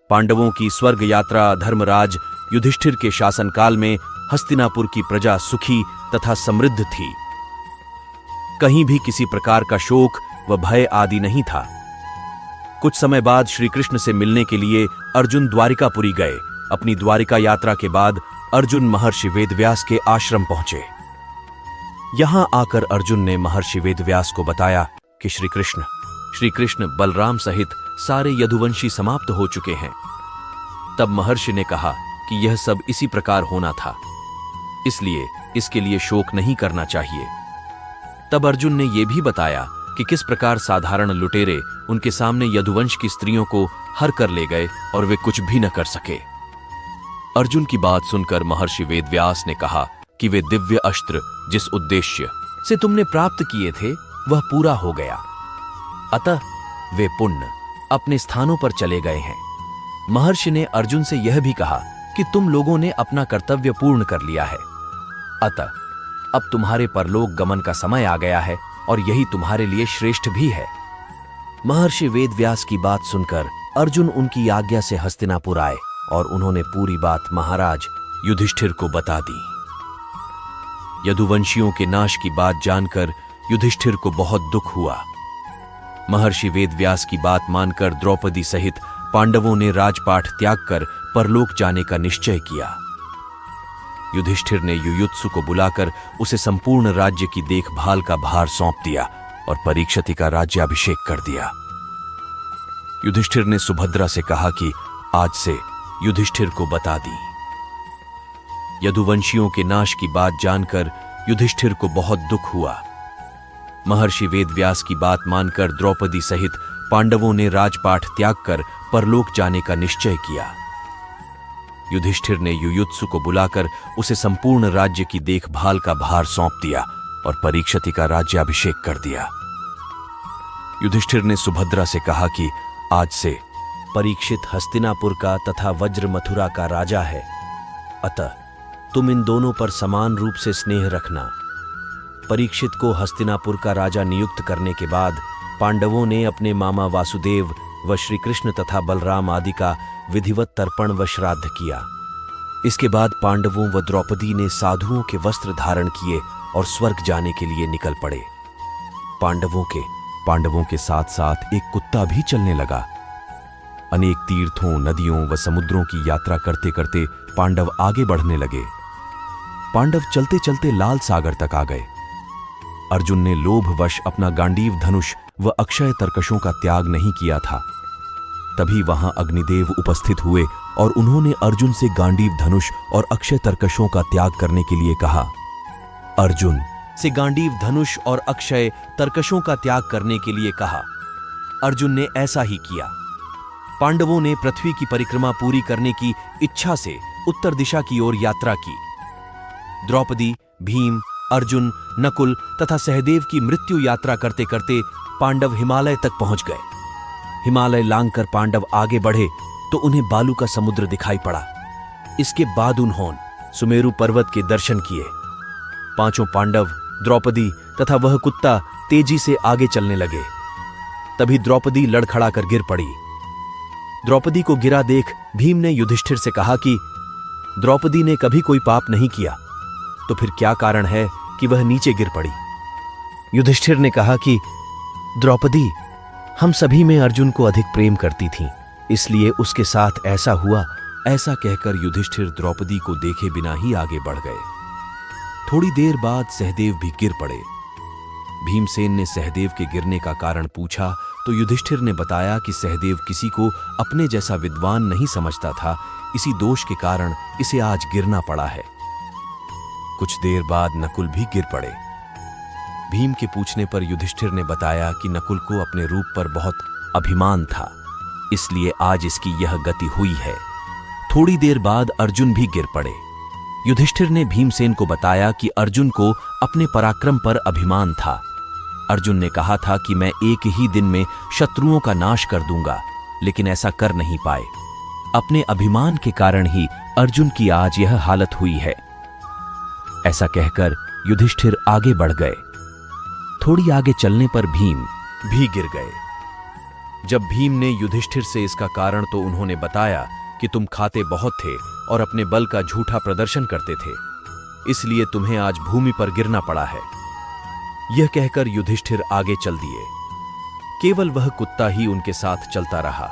पांडवों की स्वर्ग यात्रा धर्मराज युधिष्ठिर के शासनकाल में हस्तिनापुर की प्रजा सुखी तथा समृद्ध थी। कहीं भी किसी प्रकार का शोक व भय आदि नहीं था। कुछ समय बाद श्री कृष्ण से मिलने के लिए अर्जुन द्वारिकापुरी गए। अपनी द्वारिका यात्रा के बाद अर्जुन महर्षि वेदव्यास के आश्रम पहुंचे। यहां आकर अर्जुन ने महर्षि वेदव्यास को बताया कि श्री कृष्ण बलराम सहित सारे यदुवंशी समाप्त हो चुके हैं। तब महर्षि ने कहा कि यह सब इसी प्रकार होना था, इसलिए इसके लिए शोक नहीं करना चाहिए। तब अर्जुन ने यह भी बताया कि किस प्रकार साधारण लुटेरे उनके सामने यदुवंश की स्त्रियों को हर कर ले गए और वे कुछ भी न कर सके। अर्जुन की बात सुनकर महर्षि वेदव्यास ने कहा कि वे दिव्य अस्त्र जिस उद्देश्य से तुमने प्राप्त किए थे वह पूरा हो गया, अतः वे पुण्य अपने स्थानों पर चले गए हैं। महर्षि ने अर्जुन से यह भी कहा कि तुम लोगों ने अपना कर्तव्य पूर्ण कर लिया है, अतः अब तुम्हारे परलोक गमन का समय आ गया है और यही तुम्हारे लिए श्रेष्ठ भी है। महर्षि वेदव्यास की बात सुनकर अर्जुन उनकी आज्ञा से हस्तिनापुर आए और उन्होंने पूरी बात महाराज युधिष्ठिर को बता दी। यदुवंशियों के नाश की बात जानकर युधिष्ठिर को बहुत दुख हुआ। महर्षि वेदव्यास की बात मानकर द्रौपदी सहित पांडवों ने राजपाट त्याग कर परलोक जाने का निश्चय किया। युधिष्ठिर ने युयुत्सु को बुलाकर उसे संपूर्ण राज्य की देखभाल का भार सौंप दिया और परीक्षित का राज्याभिषेक कर दिया। युधिष्ठिर ने सुभद्रा से कहा कि आज से युधिष्ठिर को बता दी। यदुवंशियों के नाश की बात जानकर युधिष्ठिर को बहुत दुख हुआ। महर्षि वेदव्यास की बात मानकर द्रौपदी सहित पांडवों ने राजपाट त्याग कर परलोक जाने का निश्चय किया। युधिष्ठिर ने युयुत्सु को बुलाकर उसे संपूर्ण राज्य की देखभाल का भार सौंप दिया और परीक्षित का राज्याभिषेक कर दिया। युधिष्ठिर ने सुभद्रा से कहा कि आज से परीक्षित हस्तिनापुर का तथा वज्र मथुरा का राजा है, अतः तुम इन दोनों पर समान रूप से स्नेह रखना। परीक्षित को हस्तिनापुर का राजा नियुक्त करने के बाद पांडवों ने अपने मामा वासुदेव व श्री कृष्ण तथा बलराम आदि का विधिवत तर्पण व श्राद्ध किया। इसके बाद पांडवों व द्रौपदी ने साधुओं के वस्त्र धारण किए और स्वर्ग जाने के लिए निकल पड़े। पांडवों के साथ साथ एक कुत्ता भी चलने लगा। अनेक तीर्थों, नदियों व समुद्रों की यात्रा करते करते पांडव आगे बढ़ने लगे। पांडव चलते चलते लाल सागर तक आ गए। अर्जुन ने लोभवश अपना गांडीव धनुष व अक्षय तरकशों का त्याग नहीं किया था। तभी वहां अग्निदेव उपस्थित हुए और उन्होंने अर्जुन से गांडीव धनुष और अक्षय तरकशों का त्याग करने के लिए कहा। अर्जुन से गांडीव धनुष और अक्षय तरकशों का त्याग करने के लिए कहा। अर्जुन ने ऐसा ही किया। पांडवों ने पृथ्वी की परिक्रमा पूरी करने की इच्छा से उत्तर दिशा की ओर यात्रा की। द्रौपदी, भीम, अर्जुन, नकुल तथा सहदेव की मृत्यु यात्रा करते करते पांडव हिमालय तक पहुंच गए। हिमालय लांघकर पांडव आगे बढ़े तो उन्हें बालू का समुद्र दिखाई पड़ा। इसके बाद उन्होंने सुमेरु पर्वत के दर्शन किए। पांचों पांडव, द्रौपदी तथा वह कुत्ता तेजी से आगे चलने लगे। तभी द्रौपदी लड़खड़ाकर गिर पड़ी। द्रौपदी को गिरा देख भीम ने युधिष्ठिर से कहा कि द्रौपदी ने कभी कोई पाप नहीं किया, तो फिर क्या कारण है कि वह नीचे गिर पड़ी। युधिष्ठिर ने कहा कि द्रौपदी हम सभी में अर्जुन को अधिक प्रेम करती थीं, इसलिए उसके साथ ऐसा हुआ। ऐसा कहकर युधिष्ठिर द्रौपदी को देखे बिना ही आगे बढ़ गए। थोड़ी देर बाद सहदेव भी गिर पड़े। भीमसेन ने सहदेव के गिरने का कारण पूछा तो युधिष्ठिर ने बताया कि सहदेव किसी को अपने जैसा विद्वान नहीं समझता था, इसी दोष के कारण इसे आज गिरना पड़ा है। कुछ देर बाद नकुल भी गिर पड़े। भीम के पूछने पर युधिष्ठिर ने बताया कि नकुल को अपने रूप पर बहुत अभिमान था, इसलिए आज इसकी यह गति हुई है। थोड़ी देर बाद अर्जुन भी गिर पड़े। युधिष्ठिर ने भीमसेन को बताया कि अर्जुन को अपने पराक्रम पर अभिमान था। अर्जुन ने कहा था कि मैं एक ही दिन में शत्रुओं का नाश कर दूंगा, लेकिन ऐसा कर नहीं पाए। अपने अभिमान के कारण ही अर्जुन की आज यह हालत हुई है। ऐसा कहकर युधिष्ठिर आगे बढ़ गए। थोड़ी आगे चलने पर भीम भी गिर गए। जब भीम ने युधिष्ठिर से इसका कारण तो उन्होंने बताया कि तुम खाते बहुत थे और अपने बल का झूठा प्रदर्शन करते थे, इसलिए तुम्हें आज भूमि पर गिरना पड़ा है। यह कहकर युधिष्ठिर आगे चल दिए। केवल वह कुत्ता ही उनके साथ चलता रहा।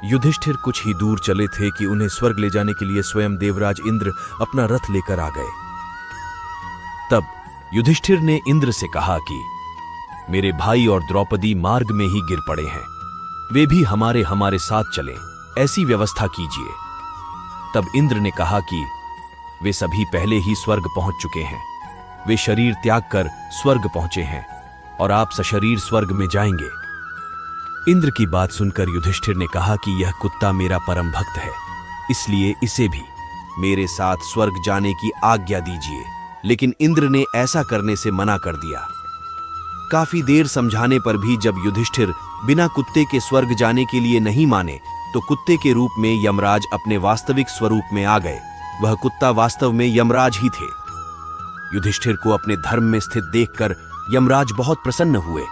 युधिष्ठिर कुछ ही दूर चले थे कि उन्हें स्वर्ग ले जाने के लिए स्वयं देवराज इंद्र अपना रथ लेकर आ गए। तब युधिष्ठिर ने इंद्र से कहा कि मेरे भाई और द्रौपदी मार्ग में ही गिर पड़े हैं, वे भी हमारे साथ चलें, ऐसी व्यवस्था कीजिए। तब इंद्र ने कहा कि वे सभी पहले ही स्वर्ग पहुंच चुके हैं, वे शरीर त्याग कर स्वर्ग पहुंचे हैं और आप सशरीर स्वर्ग में जाएंगे। इंद्र की बात सुनकर युधिष्ठिर ने कहा कि यह कुत्ता मेरा परम भक्त है, इसलिए इसे भी मेरे साथ स्वर्ग जाने की आज्ञा दीजिए। लेकिन इंद्र ने ऐसा करने से मना कर दिया। काफी देर समझाने पर भी जब युधिष्ठिर बिना कुत्ते के स्वर्ग जाने के लिए नहीं माने, तो कुत्ते के रूप में यमराज अपने वास्तविक स्वरूप में आ गए। वह कुत्ता वास्तव में यमराज ही थे। युधिष्ठिर को अपने धर्म में स्थित देखकर यमराज बहुत प्रसन्न हुए।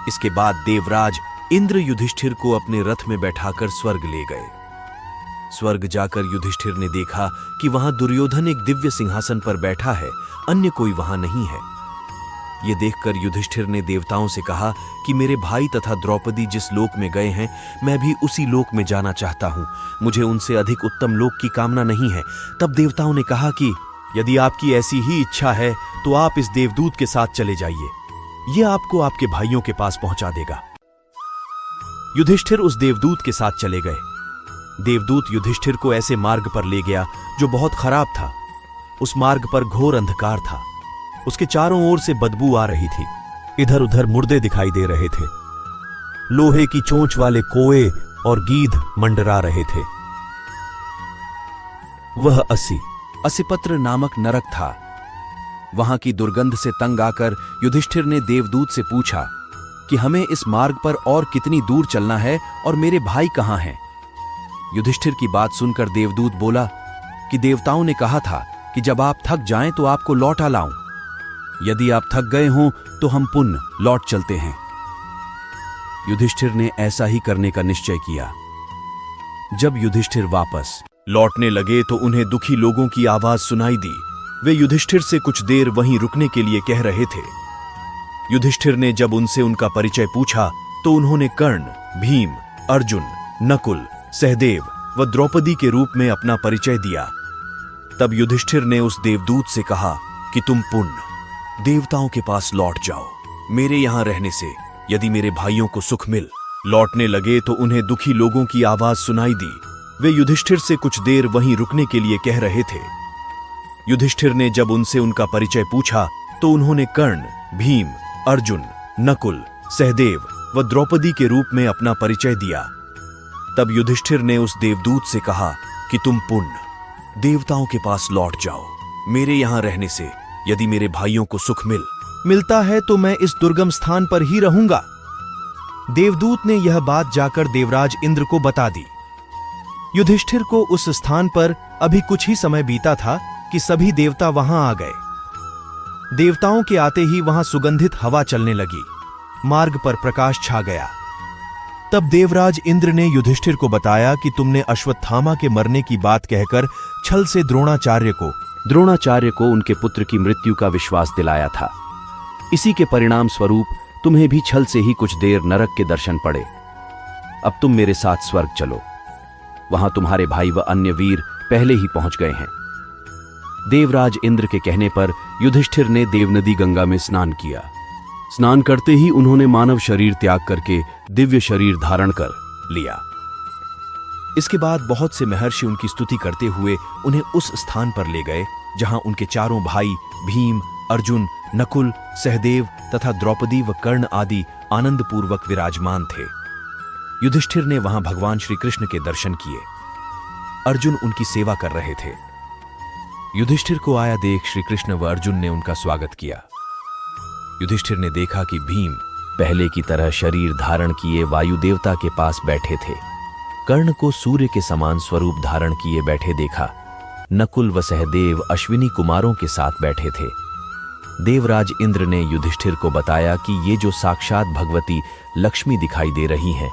इसके बाद देवराज इंद्र युधिष्ठिर को अपने रथ में बैठाकर स्वर्ग ले गए। स्वर्ग जाकर युधिष्ठिर ने देखा कि वहां दुर्योधन एक दिव्य सिंहासन पर बैठा है, अन्य कोई वहां नहीं है। यह देखकर युधिष्ठिर ने देवताओं से कहा कि मेरे भाई तथा द्रौपदी जिस लोक में गए हैं, मैं भी उसी लोक में जाना चाहता हूं। मुझे उनसे अधिक उत्तम लोक की कामना नहीं है। तब देवताओं ने कहा कि यदि आपकी ऐसी ही इच्छा है तो आप इस देवदूत के साथ चले जाइए, यह आपको आपके भाइयों के पास पहुंचा देगा। युधिष्ठिर उस देवदूत के साथ चले गए। देवदूत युधिष्ठिर को ऐसे मार्ग पर ले गया जो बहुत खराब था। उस मार्ग पर घोर अंधकार था। उसके चारों ओर से बदबू आ रही थी। इधर उधर मुर्दे दिखाई दे रहे थे। लोहे की चोंच वाले कोए और गीध मंडरा रहे थे। वह असिपत्र नामक नरक था। वहां की दुर्गंध से तंग आकर युधिष्ठिर ने देवदूत से पूछा कि हमें इस मार्ग पर और कितनी दूर चलना है और मेरे भाई कहां हैं? युधिष्ठिर की बात सुनकर देवदूत बोला कि देवताओं ने कहा था कि जब आप थक जाएं तो आपको लौटा लाऊं। यदि आप थक गए हों तो हम पुनः लौट चलते हैं। युधिष्ठिर ने ऐसा ही करने का निश्चय किया। जब युधिष्ठिर वापस लौटने लगे तो उन्हें दुखी लोगों की आवाज सुनाई दी। वे युधिष्ठिर से कुछ देर वहीं रुकने के लिए कह रहे थे। युधिष्ठिर ने जब उनसे उनका परिचय पूछा तो उन्होंने कर्ण, भीम, अर्जुन, नकुल, सहदेव व द्रौपदी के रूप में अपना परिचय दिया। तब युधिष्ठिर ने उस देवदूत से कहा कि तुम पुण्य देवताओं के पास लौट जाओ। मेरे यहां रहने से यदि मेरे भाइयों को सुख मिल। लौटने लगे तो उन्हें दुखी लोगों की आवाज सुनाई दी। वे युधिष्ठिर से कुछ देर वहीं रुकने के लिए कह रहे थे। युधिष्ठिर ने जब उनसे उनका परिचय पूछा तो उन्होंने कर्ण, भीम, अर्जुन, नकुल, सहदेव व द्रौपदी के रूप में अपना परिचय दिया। तब युधिष्ठिर ने उस देवदूत से कहा कि तुम पुण्य देवताओं के पास लौट जाओ। मेरे यहां रहने से यदि मेरे भाइयों को सुख मिलता है तो मैं इस दुर्गम स्थान पर ही रहूंगा। देवदूत ने यह बात जाकर देवराज इंद्र को बता दी। युधिष्ठिर को उस स्थान पर अभी कुछ ही समय बीता था कि सभी देवता वहां आ गए। देवताओं के आते ही वहां सुगंधित हवा चलने लगी। मार्ग पर प्रकाश छा गया। तब देवराज इंद्र ने युधिष्ठिर को बताया कि तुमने अश्वत्थामा के मरने की बात कहकर छल से द्रोणाचार्य को उनके पुत्र की मृत्यु का विश्वास दिलाया था। इसी के परिणाम स्वरूप तुम्हें भी छल से ही कुछ देर नरक के दर्शन पड़े। अब तुम मेरे साथ स्वर्ग चलो, वहां तुम्हारे भाई व अन्य वीर पहले ही पहुंच गए हैं। देवराज इंद्र के कहने पर युधिष्ठिर ने देवनदी गंगा में स्नान किया। स्नान करते ही उन्होंने मानव शरीर त्याग करके दिव्य शरीर धारण कर लिया। इसके बाद बहुत से महर्षि उनकी स्तुति करते हुए उन्हें उस स्थान पर ले गए जहां उनके चारों भाई भीम, अर्जुन, नकुल, सहदेव तथा द्रौपदी व कर्ण आदि आनंदपूर्वक विराजमान थे। युधिष्ठिर ने वहां भगवान श्री कृष्ण के दर्शन किए। अर्जुन उनकी सेवा कर रहे थे। युधिष्ठिर को आया देख श्री कृष्ण व अर्जुन ने उनका स्वागत किया। युधिष्ठिर ने देखा कि भीम पहले की तरह शरीर धारण किए वायु देवता के पास बैठे थे। कर्ण को सूर्य के समान स्वरूप धारण किए बैठे देखा। नकुल व सहदेव अश्विनी कुमारों के साथ बैठे थे। देवराज इंद्र ने युधिष्ठिर को बताया कि ये जो साक्षात भगवती लक्ष्मी दिखाई दे रही हैं,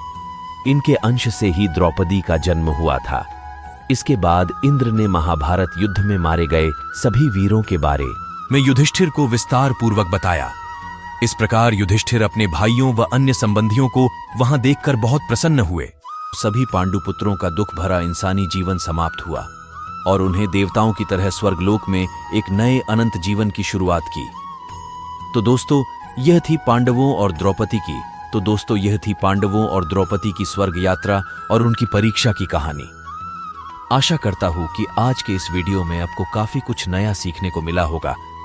इनके अंश से ही द्रौपदी का जन्म हुआ था। इसके बाद इंद्र ने महाभारत युद्ध में मारे गए सभी वीरों के बारे में युधिष्ठिर को विस्तार पूर्वक बताया। इस प्रकार युधिष्ठिर अपने भाइयों व अन्य संबंधियों को वहां देखकर बहुत प्रसन्न हुए। सभी पांडुपुत्रों का दुख भरा इंसानी जीवन समाप्त हुआ और उन्हें देवताओं की तरह स्वर्गलोक में एक नए अनंत जीवन की शुरुआत की। तो दोस्तों यह थी पांडवों और द्रौपदी की स्वर्ग यात्रा और उनकी परीक्षा की कहानी। आशा करता हूं कि आज के इस वीडियो में आपको काफी कुछ नया सीखने को मिला होगा।